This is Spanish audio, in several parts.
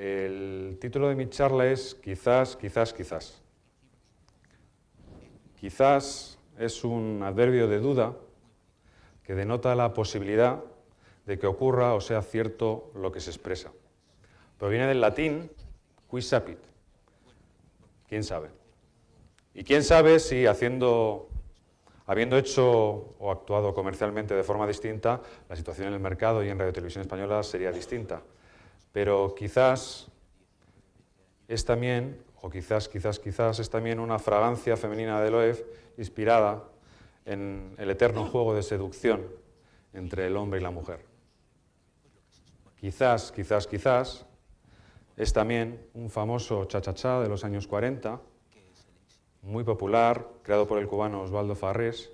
El título de mi charla es Quizás, quizás, quizás. Quizás es un adverbio de duda que denota la posibilidad de que ocurra o sea cierto lo que se expresa. Proviene del latín qui sapit, quién sabe. Y quién sabe si habiendo hecho o actuado comercialmente de forma distinta, la situación en el mercado y en Radio Televisión Española sería distinta. Pero quizás es también, o quizás es también una fragancia femenina de Loewe inspirada en el eterno juego de seducción entre el hombre y la mujer. Quizás es también un famoso cha-cha-cha de los años 40, muy popular, creado por el cubano Osvaldo Farrés,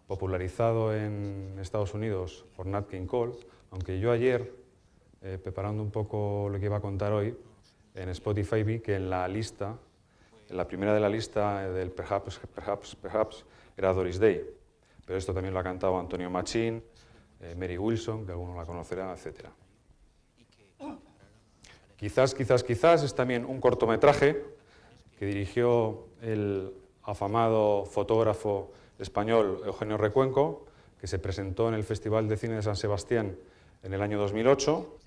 popularizado en Estados Unidos por Nat King Cole, aunque yo ayer, preparando un poco lo que iba a contar hoy, en Spotify vi que en la primera de la lista del Perhaps, era Doris Day, pero esto también lo ha cantado Antonio Machín, Mary Wilson, que alguno la conocerá, etc. Quizás es también un cortometraje que dirigió el afamado fotógrafo español Eugenio Recuenco, que se presentó en el Festival de Cine de San Sebastián en el año 2008,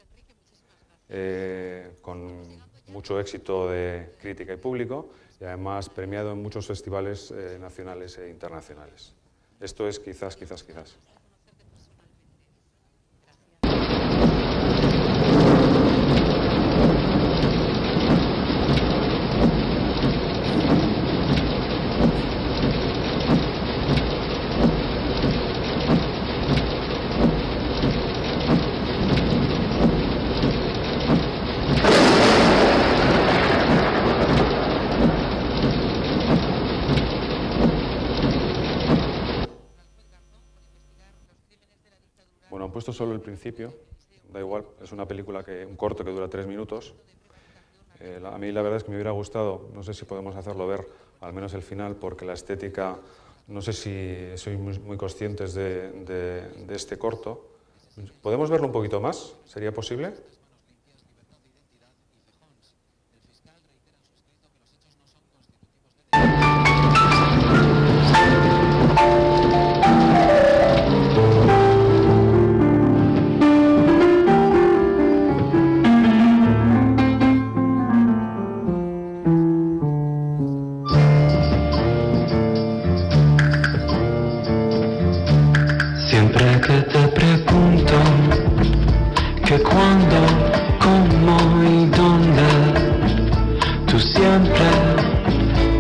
con mucho éxito de crítica y público, y además premiado en muchos festivales nacionales e internacionales. Esto es quizás. Bueno, he puesto solo el principio, da igual, es una película, un corto que dura 3 minutos. A mí la verdad es que me hubiera gustado, no sé si podemos hacerlo ver, al menos el final, porque la estética, no sé si sois muy conscientes de este corto. ¿Podemos verlo un poquito más? ¿Sería posible? Siempre que te pregunto que cuándo, cómo y dónde, tú siempre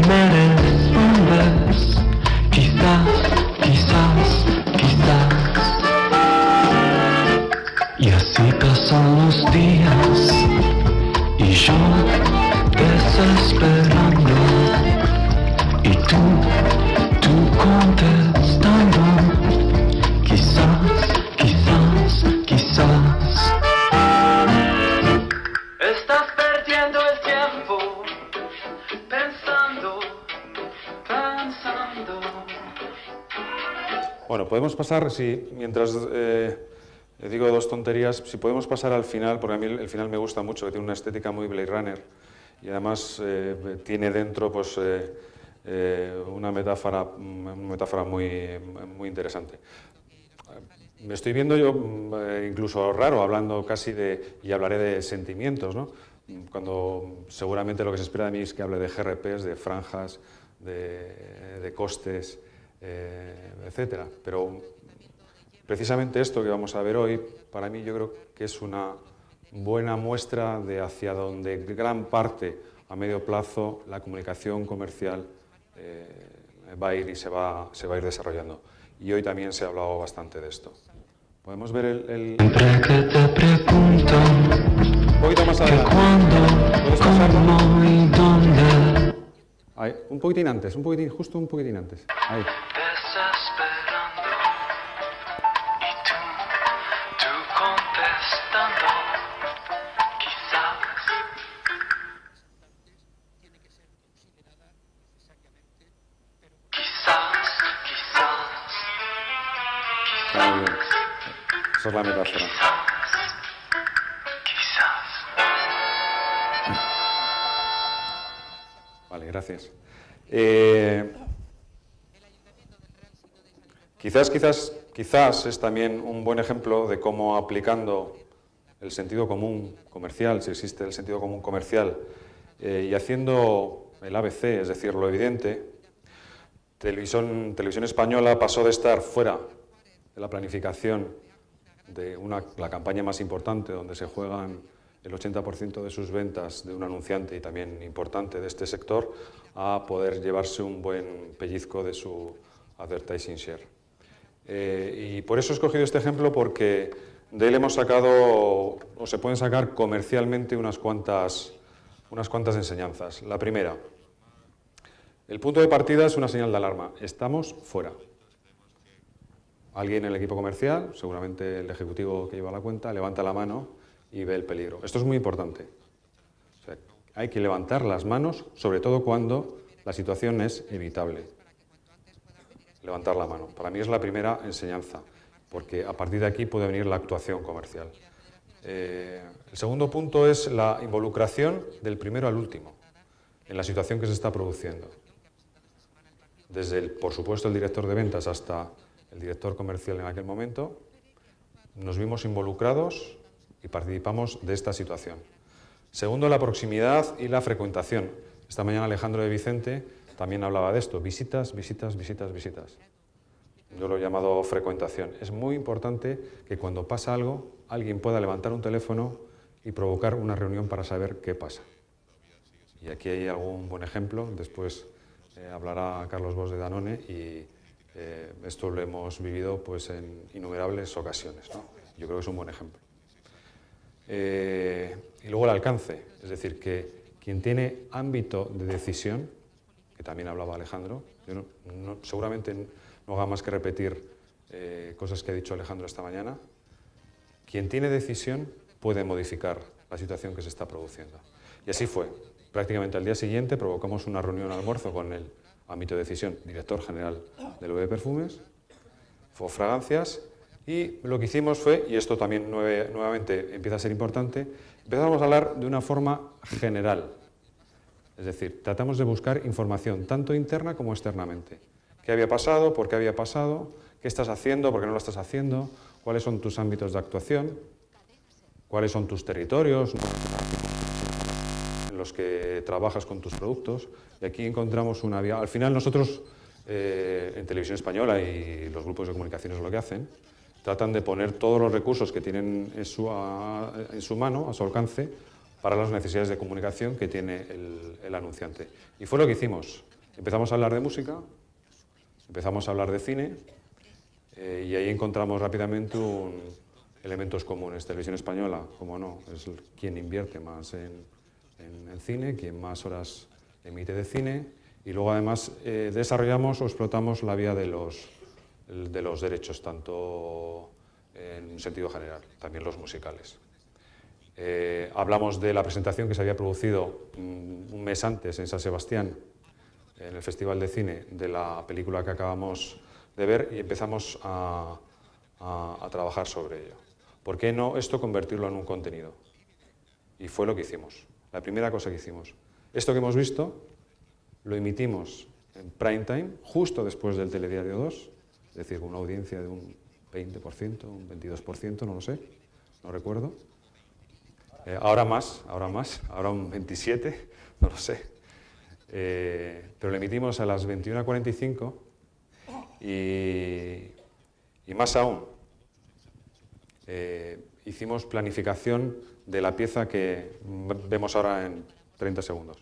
me respondes quizás. Y así pasan los días y yo desesperando y tú contestando. Quizás estás perdiendo el tiempo pensando. Bueno, podemos pasar, mientras digo 2 tonterías, si podemos pasar al final, porque a mí el final me gusta mucho, que tiene una estética muy Blade Runner y además tiene dentro pues, una metáfora muy interesante. Me estoy viendo yo incluso raro hablando casi y hablaré de sentimientos, ¿no? Cuando seguramente lo que se espera de mí es que hable de GRPs, de franjas, de costes, etcétera. Pero precisamente esto que vamos a ver hoy, para mí yo creo que es una buena muestra de hacia donde gran parte a medio plazo la comunicación comercial va a ir y se va a ir desarrollando. Y hoy también se ha hablado bastante de esto. Podemos ver el... Siempre que te pregunto un poquito más adelante. ¿Puedes pasarlo? ¿Cómo y dónde? Ahí, justo un poquitín antes. Ahí. Desesperando y tú contestando. Quizás. Muy bien. Esa es la metáfora. Quizás. Vale, gracias. Quizás es también un buen ejemplo de cómo aplicando el sentido común comercial, si existe el sentido común comercial, y haciendo el ABC, es decir, lo evidente, Televisión Española pasó de estar fuera de la planificación de la campaña más importante, donde se juegan el 80% de sus ventas de un anunciante y también importante de este sector, a poder llevarse un buen pellizco de su advertising share. Y por eso he escogido este ejemplo, porque de él hemos sacado, o se pueden sacar comercialmente unas cuantas enseñanzas. La primera, el punto de partida es una señal de alarma. Estamos fuera. Alguien en el equipo comercial, seguramente el ejecutivo que lleva la cuenta, levanta la mano y ve el peligro. Esto es muy importante. O sea, hay que levantar las manos, sobre todo cuando la situación es evitable. Levantar la mano. Para mí es la primera enseñanza, porque a partir de aquí puede venir la actuación comercial. El segundo punto es la involucración del primero al último en la situación que se está produciendo. Desde, por supuesto, el director de ventas hasta el director comercial en aquel momento, nos vimos involucrados y participamos de esta situación. Segundo, la proximidad y la frecuentación. Esta mañana Alejandro de Vicente también hablaba de esto, visitas. Yo lo he llamado frecuentación. Es muy importante que cuando pasa algo, alguien pueda levantar un teléfono y provocar una reunión para saber qué pasa. Y aquí hay algún buen ejemplo, después hablará Carlos Bosch de Danone y esto lo hemos vivido pues, en innumerables ocasiones, ¿no? Yo creo que es un buen ejemplo. Y luego el alcance, es decir, que quien tiene ámbito de decisión, que también hablaba Alejandro, yo seguramente no haga más que repetir cosas que ha dicho Alejandro esta mañana, quien tiene decisión puede modificar la situación que se está produciendo. Y así fue. Prácticamente al día siguiente provocamos una reunión de almuerzo con el ámbito de decisión, director general del OE Perfumes, fue Fragancias, y lo que hicimos fue, y esto también nuevamente empieza a ser importante, empezamos a hablar de una forma general. Es decir, tratamos de buscar información tanto interna como externamente. ¿Qué había pasado? ¿Por qué había pasado? ¿Qué estás haciendo? ¿Por qué no lo estás haciendo? ¿Cuáles son tus ámbitos de actuación? ¿Cuáles son tus territorios en los que trabajas con tus productos? Y aquí encontramos una vía. Al final nosotros, en Televisión Española y los grupos de comunicaciones lo que hacen, tratan de poner todos los recursos que tienen en su mano, a su alcance, para las necesidades de comunicación que tiene el anunciante. Y fue lo que hicimos. Empezamos a hablar de música, empezamos a hablar de cine, y ahí encontramos rápidamente elementos comunes. Televisión Española, como no, es quien invierte más en cine, quien más horas emite de cine, y luego además desarrollamos o explotamos la vía de los derechos, tanto en sentido general, también los musicales. Hablamos de la presentación que se había producido un mes antes en San Sebastián, en el Festival de Cine, de la película que acabamos de ver, y empezamos a trabajar sobre ello. ¿Por qué no esto convertirlo en un contenido? Y fue lo que hicimos, la primera cosa que hicimos. Esto que hemos visto lo emitimos en prime time, justo después del Telediario 2, es decir, con una audiencia de un 20%, un 22%, no lo sé, no recuerdo. Ahora un 27%, no lo sé. Pero lo emitimos a las 21:45 y más aún, hicimos planificación de la pieza que vemos ahora en 30 segundos.